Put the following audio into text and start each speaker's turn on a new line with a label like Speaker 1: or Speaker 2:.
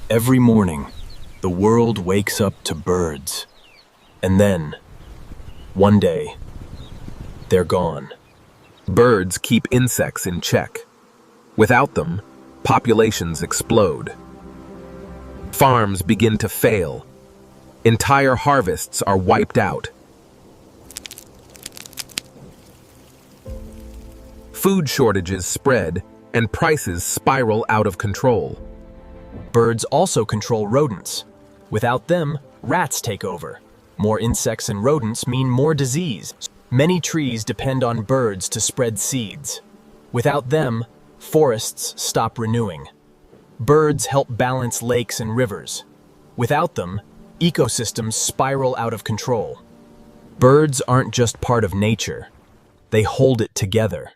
Speaker 1: Every morning, the world wakes up to birds. And then, one day, they're gone.
Speaker 2: Birds keep insects in check. Without them, populations explode. Farms begin to fail. Entire harvests are wiped out. Food shortages spread, and prices spiral out of control.
Speaker 1: Birds also control rodents. Without them, rats take over. More insects and rodents mean more disease. Many trees depend on birds to spread seeds. Without them, forests stop renewing. Birds help balance lakes and rivers. Without them, ecosystems spiral out of control. Birds aren't just part of nature. They hold it together.